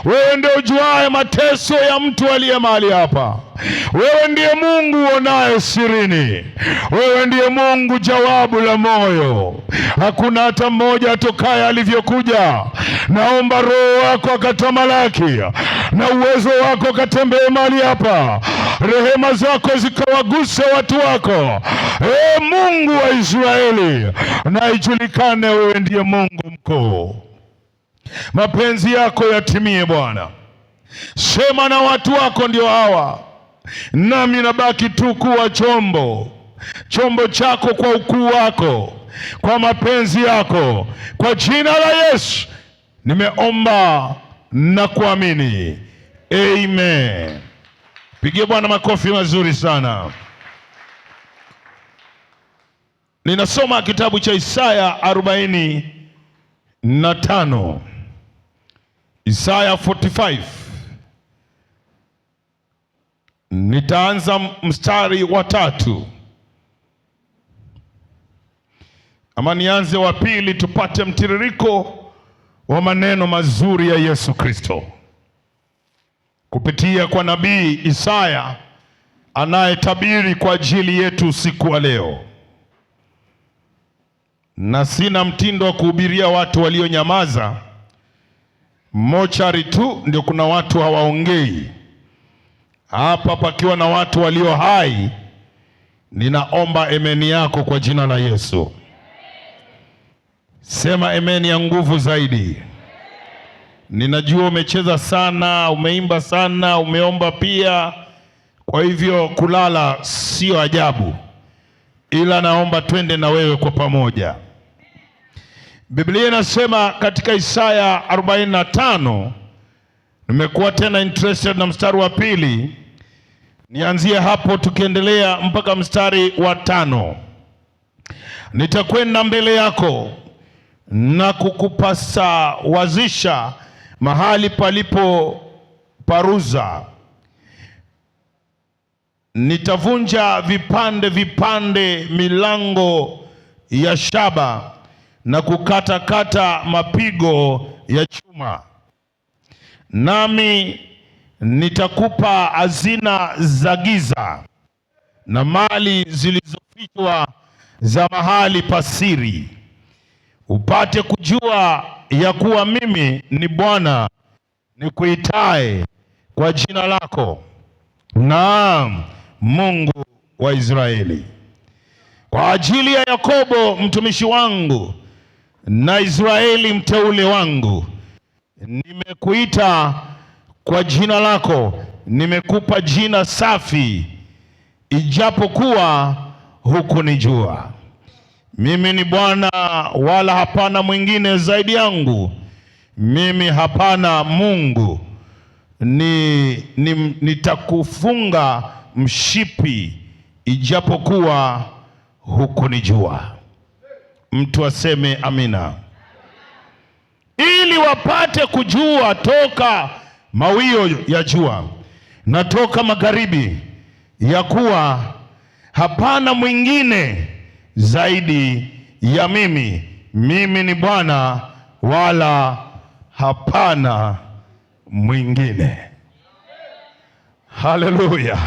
Wewe ndio ujuaye mateso ya mtu aliye mahali hapa. Wewe ndiye Mungu uonaye sirini. Wewe ndiye Mungu jawabu la moyo. Hakuna hata mmoja atokaye alivyokuja. Naomba Roho wako akatamalaki na uwezo wako akatembee mahali hapa. Rehema zako zikawaguse watu wako. Mungu wa Israeli, na ijulikane wewe ndiye Mungu mkuu. Mapenzi yako yatimie Bwana. Sema na watu wako ndio hawa, nami nabaki tu kuwa chombo chako kwa ukuu wako, kwa mapenzi yako. Kwa jina la Yesu nimeomba na kuamini, amen. Pigie Bwana makofi mazuri sana. Ninasoma kitabu cha Isaya 45. Isaya 45. Nitaanza mstari wa 3. Ama nianze wa 2 tupate mtiririko wa maneno mazuri ya Yesu Kristo kupitia kwa nabii Isaya anayetabiri kwa ajili yetu usiku wa leo. Na sina mtindo wa kuhubiria watu walionyamaza. Mochari tu ndio kuna watu hawaongei. Hapa pakiwa na watu walio hai, ninaomba ameni yako kwa jina la Yesu. Sema ameni ya nguvu zaidi. Ninajua umecheza sana, umeimba sana, umeomba pia. Kwa hivyo kulala sio ajabu, ila naomba twende na wewe kwa pamoja. Biblia inasema katika Isaya 45, nimekuwa tena interested na mstari wa 2. Nianzie hapo tukiendelea mpaka mstari wa 5. Nitakwenda mbele yako na kukupasa wazisha mahali palipo paruza. Nitavunja vipande milango ya shaba na kukata mapigo ya chuma. Nami nitakupa hazina za giza na mali zilizofichwa za mahali pasiri, upate kujua ya kuwa mimi ni Bwana nikuitaye kwa jina lako, naam, Mungu wa Israeli. Kwa ajili ya Yakobo mtumishi wangu na Israeli mteule wangu, nimekuita kwa jina lako, nimekupa jina safi, ijapokuwa hukunijua. Mimi ni Bwana, wala hapana mwingine zaidi yangu. Mimi hapana Mungu. Nitakufunga mshipi, ijapokuwa hukunijua. Mtu aseme amina. Ili wapate kujua toka mawio ya jua na toka magharibi, ya kuwa hapana mwingine zaidi ya mimi. Mimi ni Bwana, wala hapana mwingine. Haleluya.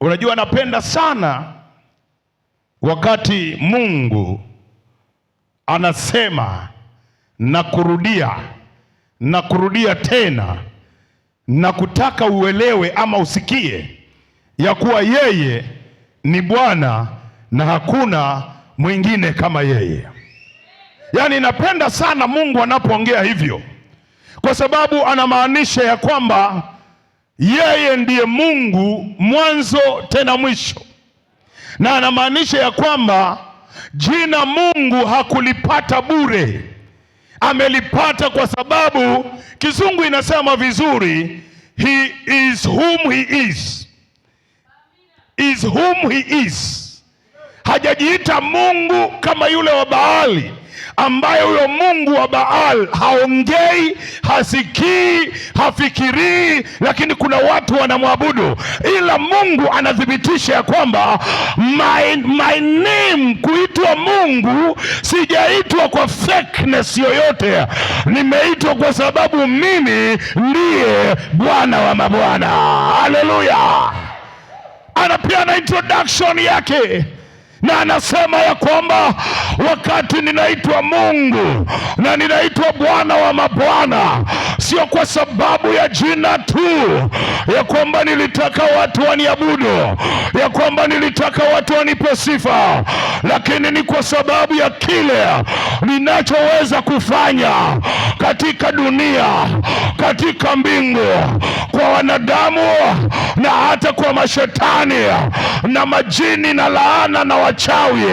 Unajua, napenda sana wakati Mungu anasema na kurudia tena, na kutaka uelewe ama usikie ya kuwa yeye ni Bwana na hakuna mwingine kama yeye. Yaani napenda sana Mungu anapoongea hivyo, kwa sababu anamaanisha ya kwamba yeye ndiye Mungu mwanzo tena mwisho. Na anamaanisha ya kwamba jina Mungu hakulipata bure. Amelipata kwa sababu Kizungu inasema vizuri, he is whom he is. Is whom he is. Hajajiita Mungu kama yule wa Baali ambaye huyo mungu wa Baal haongei, hasikii, hafikirii, lakini kuna watu wanamwabudu, ila Mungu anathibitisha ya kwamba my name, kuitwa Mungu, sijaitwa kwa fakeness yoyote, nimeitwa kwa sababu mimi ndiye Bwana wa mabwana. Haleluya! Anapeana introduction yake na anasema ya kwamba wakati ninaitwa Mungu na ninaitwa Bwana wa mabwana, sio kwa sababu ya jina tu, ya kwamba nilitaka watu waniabudu, ya kwamba nilitaka watu wanipe sifa, lakini ni kwa sababu ya kile ninachoweza kufanya katika dunia, katika mbingu, kwa wanadamu na hata kwa mashetani na majini na laana na wachawi.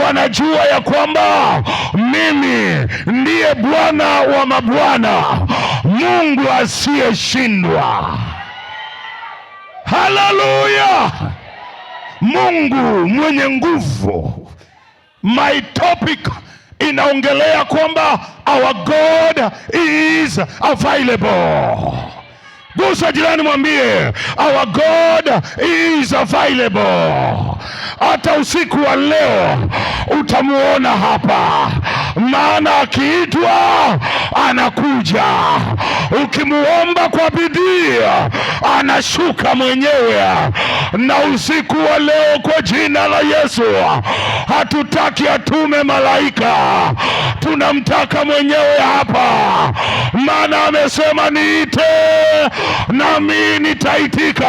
Wanajua ya kwamba mimi ndiye Bwana wa mabwana, Mungu asiyeshindwa. Haleluya! Mungu mwenye nguvu. My topic inaongelea kwamba our God is available. Gusa jirani, mwambie our God is available. Hata usiku wa leo utamuona hapa, maana akiitwa anakuja. Ukimuomba kwa bidii anashuka mwenyewe. Na usiku wa leo kwa jina la Yesu, hatutaki atume malaika, tunamtaka mwenyewe hapa, maana amesema niite nami nitaitika,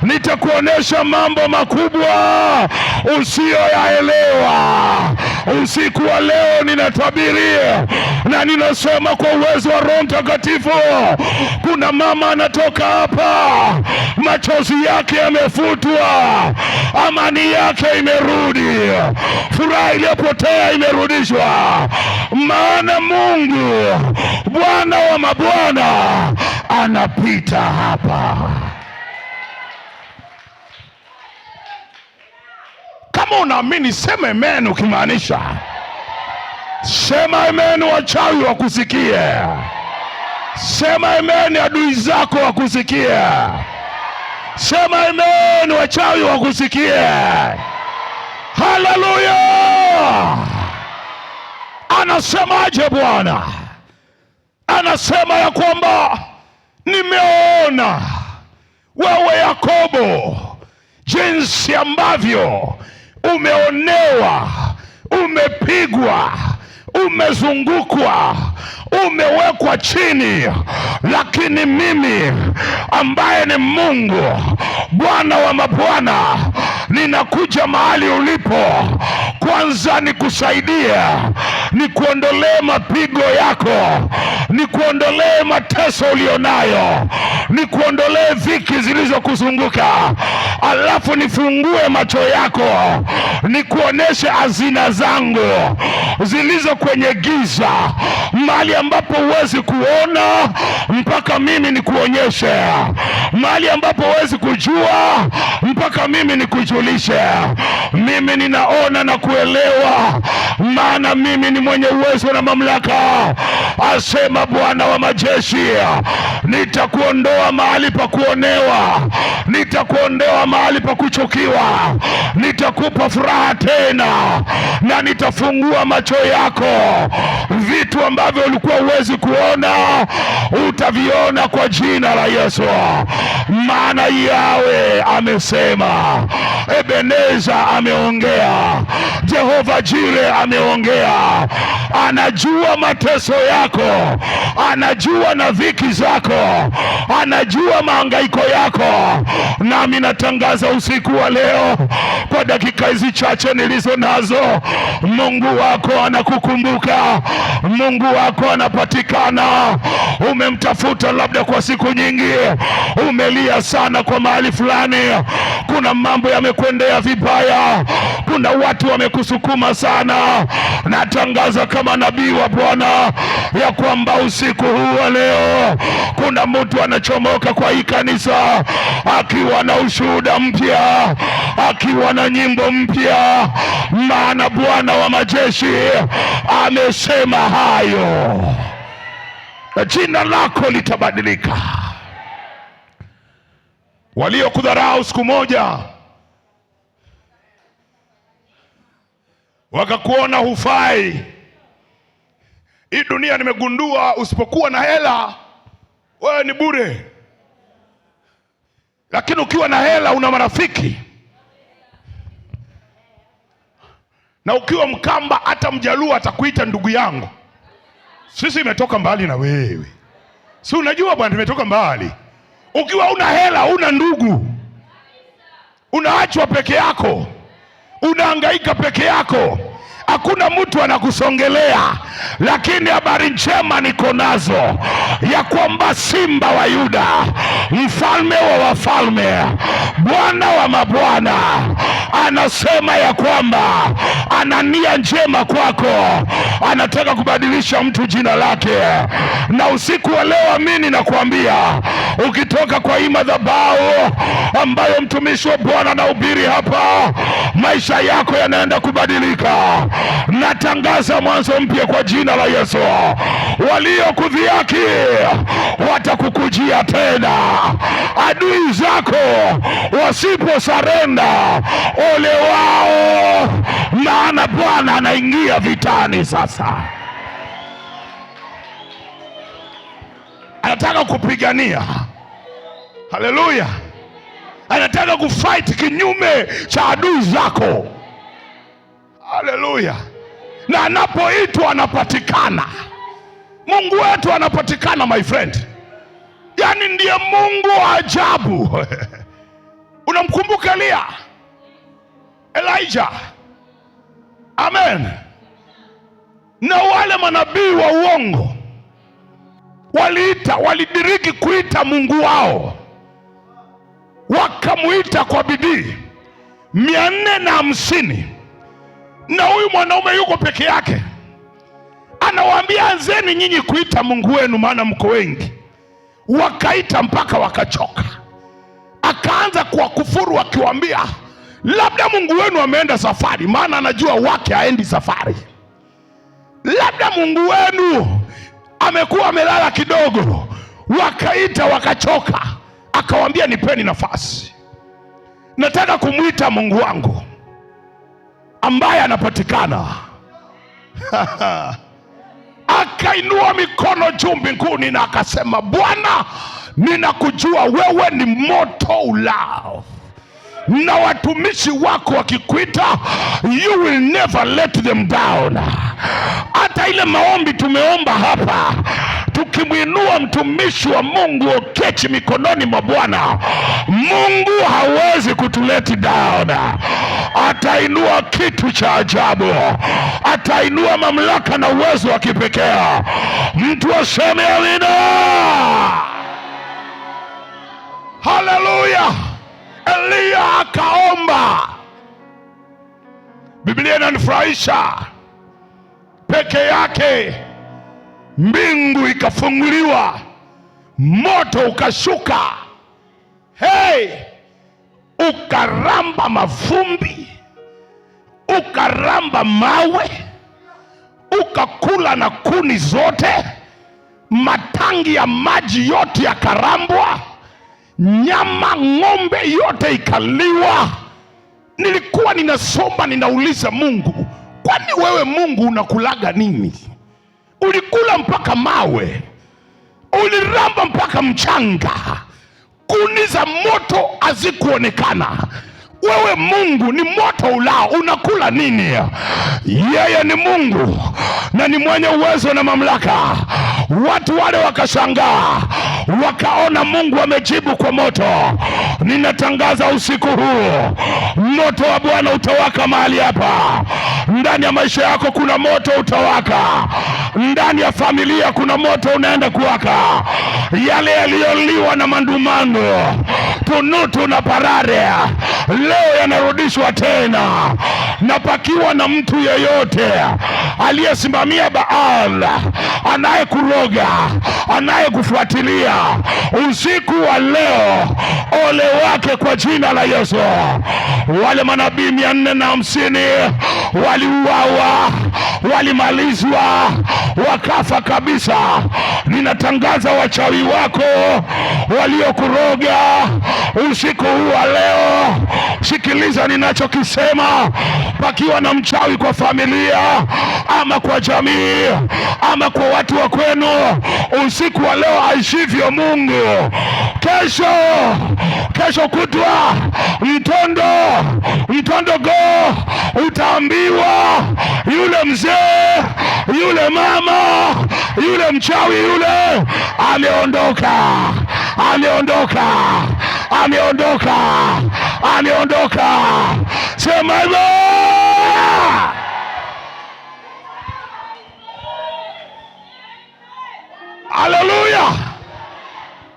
nitakuonesha mambo makubwa usiyoyaelewa. Usiku wa leo ninatabiri na ninasema kwa uwezo wa Roho Mtakatifu, kuna mama anatoka hapa, machozi yake yamefutwa, amani yake imerudi, furaha iliyopotea imerudishwa, maana Mungu Bwana wa mabwana anapita hapa. Kama unaamini sema amen. Ukimaanisha sema amen, wachawi wakusikie. Sema amen, adui zako wakusikie. Sema amen, wachawi wakusikie. Haleluya! Anasemaje Bwana? Anasema ya kwamba nimeona wewe Yakobo, jinsi ambavyo umeonewa, umepigwa, umezungukwa, umewekwa chini, lakini mimi ambaye ni Mungu Bwana wa mabwana ninakuja mahali ulipo. Kwanza nikusaidie, nikuondolee mapigo yako, nikuondolee mateso ulionayo, nikuondolee dhiki zilizokuzunguka, alafu nifungue macho yako, nikuoneshe hazina zangu zilizo kwenye giza, mahali ambapo huwezi kuona mpaka mimi nikuonyeshe, mahali ambapo huwezi kujua mpaka mimi nikujulishe. Mimi ninaona na kuelewa, maana mimi ni mwenye uwezo na mamlaka, asema Bwana wa majeshi. Nitakuondoa mahali pa kuonewa, nitakuondoa mahali pa kuchukiwa, nitakupa furaha tena, na nitafungua macho yako. Vitu ambavyo ulikuwa huwezi kuona utaviona kwa jina la Yesu, maana Yawe amesema, Ebeneza ameongea, Jehova Jire ameongea. Anajua mateso yako, anajua na dhiki zako, anajua mahangaiko yako. Nami natangaza usiku wa leo, kwa dakika hizi chache nilizo nazo, Mungu wako anakukumbuka, Mungu wako anapatikana. Umemtafuta labda kwa siku nyingi, umelia sana kwa mahali fulani, kuna mambo yamekwendea vibaya, kuna watu wamekusukuma sana. Natangaza kama nabii wa Bwana ya kwamba usiku huu wa leo kuna mtu anachomoka kwa hii kanisa akiwa na ushuhuda mpya, akiwa na nyimbo mpya, maana Bwana wa majeshi amesema hayo, na jina lako litabadilika. Waliokudharau siku moja wakakuona hufai. Hii dunia nimegundua, usipokuwa na hela wewe ni bure, lakini ukiwa na hela una marafiki. Na ukiwa Mkamba, hata Mjaluo atakuita ndugu yangu. Sisi imetoka mbali na wewe, si unajua bwana, tumetoka mbali. Ukiwa una hela una ndugu, unaachwa peke yako, unahangaika peke yako, hakuna mtu anakusongelea. Lakini habari njema niko nazo ya kwamba Simba wa Yuda, mfalme wa wafalme, Bwana wa mabwana anasema ya kwamba ana nia njema kwako, anataka kubadilisha mtu jina lake. Na usiku wa leo amini na kuambia, ukitoka kwa hii madhabahu ambayo mtumishi wa Bwana anahubiri hapa, maisha yako yanaenda kubadilika. Natangaza mwanzo mpya kwa jina la Yesu. Waliokudhihaki watakukujia tena. Adui zako wasiposarenda, ole wao, maana Bwana anaingia vitani sasa. Anataka kupigania. Haleluya. Anataka kufight kinyume cha adui zako. Haleluya. Na anapoitwa anapatikana. Mungu wetu anapatikana, my friend. Yani ndiye Mungu wa ajabu. Unamkumbuka Elijah? Amen. Na wale manabii wa uongo walidiriki kuita Mungu wao, wakamuita kwa bidii 450. Na huyu mwanaume yuko peke yake, anawaambia anzeni nyinyi kuita Mungu wenu, maana mko wengi. Wakaita mpaka wakachoka. Akaanza kuwakufuru akiwaambia, labda Mungu wenu ameenda safari, maana anajua wake haendi safari. Labda Mungu wenu amekuwa amelala kidogo. Wakaita wakachoka. Akawaambia, nipeni nafasi, nataka kumwita Mungu wangu ambaye anapatikana. Akainua mikono juu mbinguni na akasema, Bwana, ninakujua wewe ni moto ulao, na watumishi wako wakikuita, you will never let them down. Hata ile maombi tumeomba hapa, tukimwinua mtumishi wa Mungu Okechi mikononi mwa Bwana, Mungu hawezi kutuleti down. Atainua kitu cha ajabu, atainua mamlaka na uwezo wa kipekee. Mtu aseme amina. Haleluya. Elia akaomba. Biblia inanifurahisha, peke yake mbingu ikafunguliwa, moto ukashuka, ukaramba mavumbi, ukaramba mawe, ukakula na kuni zote, matangi ya maji yote yakarambwa, nyama ng'ombe yote ikaliwa. Nilikuwa ninasoma ninauliza Mungu, kwani wewe Mungu unakulaga nini? Ulikula mpaka mawe, uliramba mpaka mchanga, kuni za moto hazikuonekana. Wewe Mungu ni moto ulao, unakula nini? Yeye ni Mungu na ni mwenye uwezo na mamlaka. Watu wale wakashangaa, wakaona Mungu amejibu kwa moto. Ninatangaza usiku huu, moto wa Bwana utawaka mahali hapa. Ndani ya maisha yako kuna moto utawaka. Ndani ya familia kuna moto unaenda kuwaka. Yale yaliyoliwa na mandumano, tunutu na parare, leo yanarudishwa tena. Na pakiwa na mtu yeyote aliyesimamia Baal, anayekuroga, anayekufuatilia, usiku wa leo ole wake kwa jina la Yesu. Wale manabii 450 waliuawa, walimalizwa, wakafa kabisa. Ninatangaza wachawi wako waliokuroga usiku huu wa leo, sikiliza ninachokisema. Pakiwa na mchawi kwa familia ama kwa jamii ama kwa watu wa kwenu, usiku wa leo aishivyo Mungu, kesho kutwa mtondo go, utaambiwa yule mzee, yule mama, yule mchawi yule ameondoka, ameondoka, ameondoka, ameondoka. Sema hivyo. Haleluya,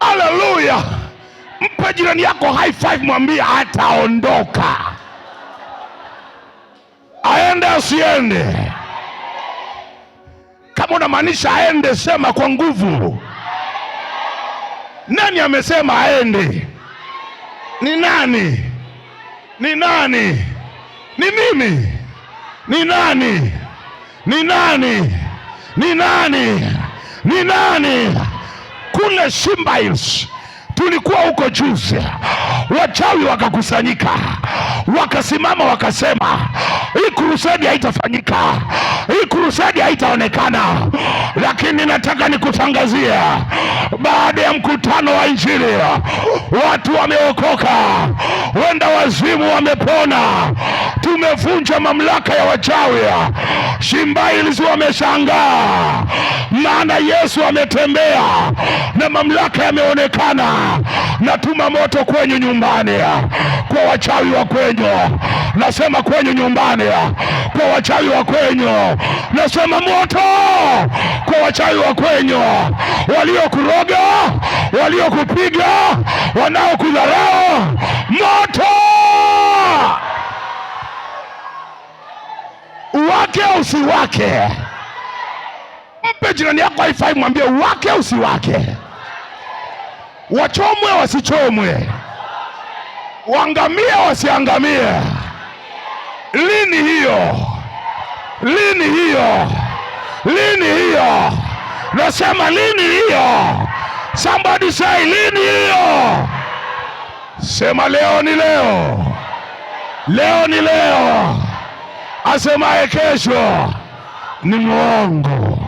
haleluya. Mpe jirani yako high five, mwambie ataondoka. Aende asiende? Kama unamaanisha aende, sema kwa nguvu. Nani amesema aende? Ni nani? Ni nani? Ni mimi? Ni nani? Ni nani? Ni nani? Ni nani? Kule Simba Hills tulikuwa huko juzi, wachawi wakakusanyika, wakasimama wakasema, hii crusade haitafanyika, hii crusade haitaonekana. Lakini nataka nikutangazie, baada ya mkutano wa Injili, watu wameokoka, wenda wazimu wamepona. Tumevunja mamlaka ya wachawi. Simba Hills wameshangaa, maana Yesu ametembea na mamlaka yameonekana. Natuma moto kwenye nyumbani kwa wachawi wa kwenyu. Nasema kwenye nyumbani kwa wachawi wa kwenyu. Nasema moto kwa wachawi wa kwenyu, waliokuroga, waliokupiga, wanaokudharau. Moto wake usiwake. Mpe jirani yako haifai, mwambie wake usiwake. Wachomwe wasichomwe, waangamie wasiangamie. Lini hiyo? Lini hiyo? Lini hiyo? Nasema lini hiyo? Somebody say lini hiyo? Sema leo ni leo. Leo ni leo. Asemaye kesho ni mwongo.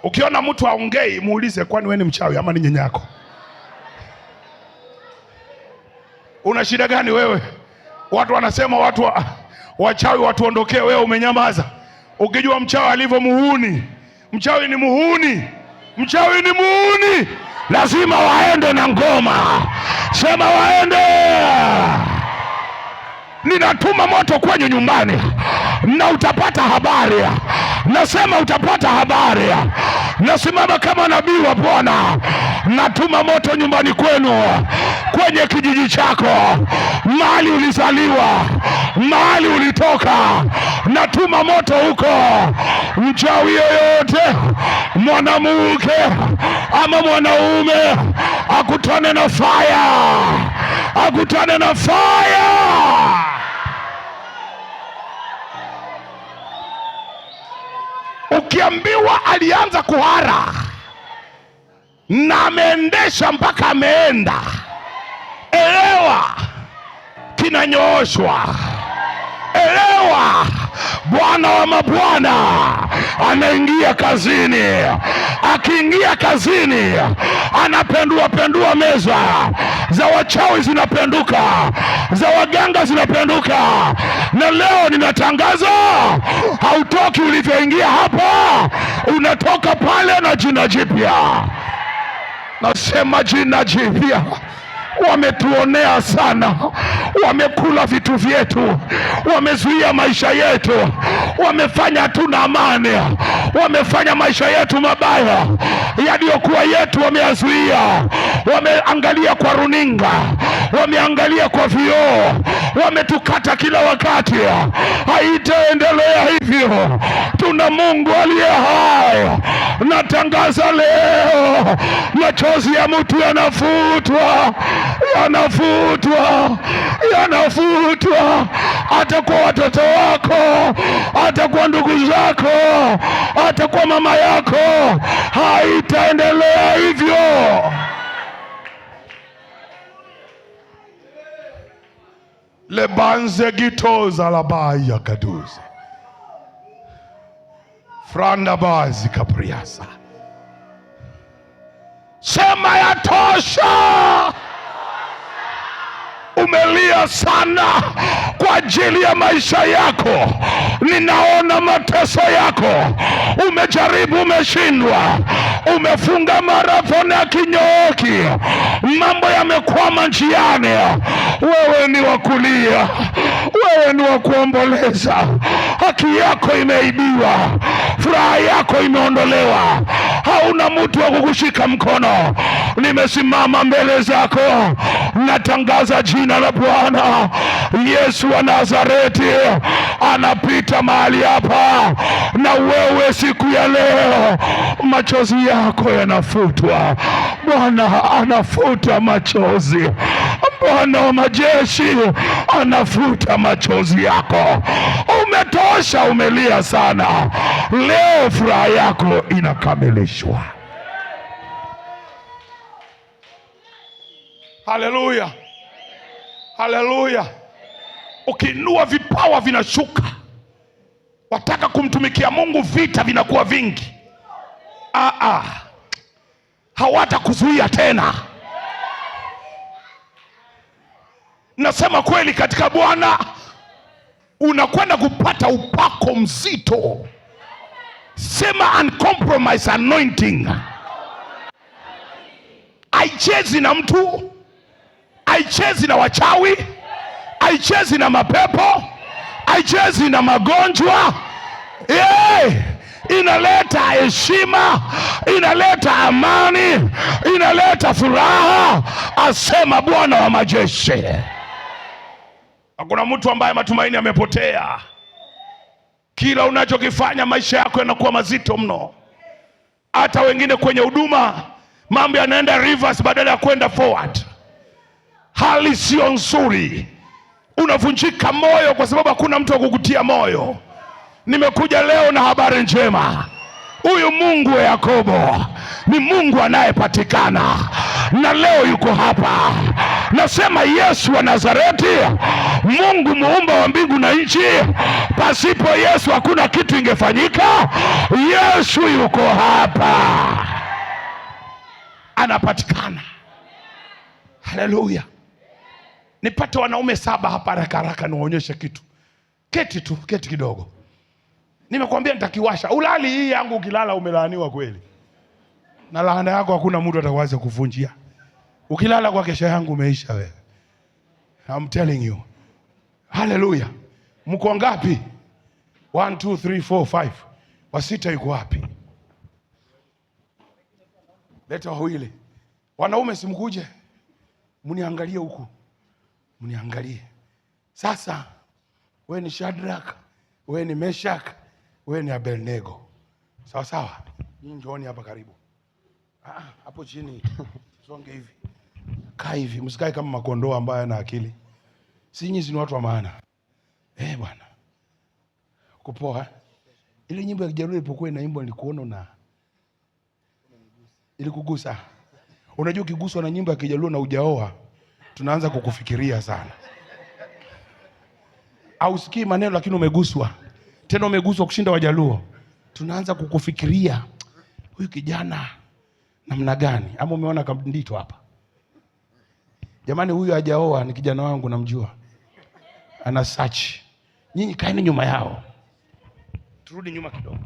Ukiona mtu aongei, muulize, kwani wewe ni mchawi ama ni nyenyako? Una shida gani wewe? Watu wanasema wachawi watuondokee, wewe umenyamaza. Ukijua mchawi alivyo muhuni. Mchawi ni muhuni. Mchawi ni muhuni. Lazima waende na ngoma. Sema waende. Ninatuma moto kwenye nyumbani na utapata habari. Nasema utapata habari. Nasimama kama nabii wa Bwana. Natuma moto nyumbani kwenu, kwenye kijiji chako, mahali ulizaliwa, mahali ulitoka. Natuma moto huko. Mchawi yoyote, mwanamke ama mwanaume, akutane na fire, akutane na fire. Ukiambiwa alianza kuhara na ameendesha mpaka ameenda, elewa kinanyooshwa. Elewa, Bwana wa mabwana anaingia kazini. Akiingia kazini, anapendua meza za wachawi, zinapenduka, za waganga zinapenduka. Na leo ninatangaza, hautoki ulivyoingia hapa, unatoka pale na jina jipya. Nasema jina jipya. Wametuonea sana, wamekula vitu vyetu, wamezuia maisha yetu, wamefanya hatuna amani, wamefanya maisha yetu mabaya. Yaliyokuwa yetu wameyazuia, wameangalia kwa runinga, wameangalia kwa vioo, wametukata kila wakati. Haitaendelea hivyo. Tuna Mungu aliye hai. Natangaza leo, machozi ya mtu yanafutwa, yanafutwa, yanafutwa. Hata kwa watoto wako, hata kwa ndugu zako, hata kwa mama yako. Haitaendelea hivyo. Lebanze gitoza labaya kaduze franda bazi kapriasa. Sema yatosha. Umelia sana kwa ajili ya maisha yako. Ninaona mateso yako. Umejaribu, umeshindwa. Umefunga marathoni ya kinyooki, mambo yamekwama njiani. Wewe ni wa kulia, wewe ni wa kuomboleza. Haki yako imeibiwa, furaha yako imeondolewa. Hauna mtu wa kukushika mkono. Nimesimama mbele zako, natangaza jina la Bwana Yesu wa Nazareti anapita mahali hapa. Na wewe siku ya leo, machozi yako yanafutwa. Bwana anafuta machozi. Bwana wa majeshi anafuta machozi yako. Umetosha, umelia sana. Leo furaha yako inakamilishwa. Haleluya, haleluya. Ukiinua vipawa vinashuka. Wataka kumtumikia Mungu, vita vinakuwa vingi. Hawatakuzuia tena. Nasema kweli katika Bwana, unakwenda kupata upako mzito. Sema uncompromised anointing. Haichezi na mtu, haichezi na wachawi, haichezi na mapepo, haichezi na magonjwa. Inaleta heshima, inaleta amani, inaleta furaha, asema Bwana wa majeshi. Hakuna mtu ambaye matumaini yamepotea. Kila unachokifanya, maisha yako yanakuwa mazito mno. Hata wengine kwenye huduma, mambo yanaenda reverse badala ya kwenda forward. Hali sio nzuri. Unavunjika moyo kwa sababu hakuna mtu wa kukutia moyo. Nimekuja leo na habari njema. Huyu Mungu wa Yakobo ni Mungu anayepatikana, na leo yuko hapa. Nasema Yesu wa Nazareti, Mungu muumba wa mbingu na nchi. Pasipo Yesu hakuna kitu ingefanyika. Yesu yuko hapa, anapatikana. Haleluya. Nipate wanaume 7 hapa haraka haraka niwaonyeshe kitu. Keti tu, keti kidogo. Nimekwambia nitakiwasha. Ulali hii yangu, ukilala umelaaniwa kweli. Na laana yako hakuna mtu atawaza kuvunjia. Ukilala kwa kesha yangu umeisha wewe. I'm telling you. Hallelujah. Mko ngapi? 1 2 3 4 5. Wasita yuko wapi? Leta wawili. Wanaume simkuje. Mniangalie huku. Mniangalie. Sasa wewe ni Shadraka, wewe ni Meshak, wewe ni Abednego. Sawa sawa. Nyinyi njooni hapa karibu. Hapo chini. Songe hivi. Kaa hivi, msikae kama makondoo ambayo yana akili. Si nyinyi ni watu wa maana. Bwana. Kupoa. Ile nyimbo ya Kijaluo ilipokuwa inaimbwa nilikuona na ilikugusa. Unajua ukiguswa na nyimbo ya Kijaluo na hujaoa, tunaanza kukufikiria sana. Hausikii maneno lakini umeguswa. Tena umeguswa kushinda Wajaluo. Tunaanza kukufikiria huyu kijana namna gani? Ama umeona Kamdito hapa? Jamani, huyu hajaoa, ni kijana wangu namjua. Ana search. Nyinyi kaeni nyuma yao. Turudi nyuma kidogo.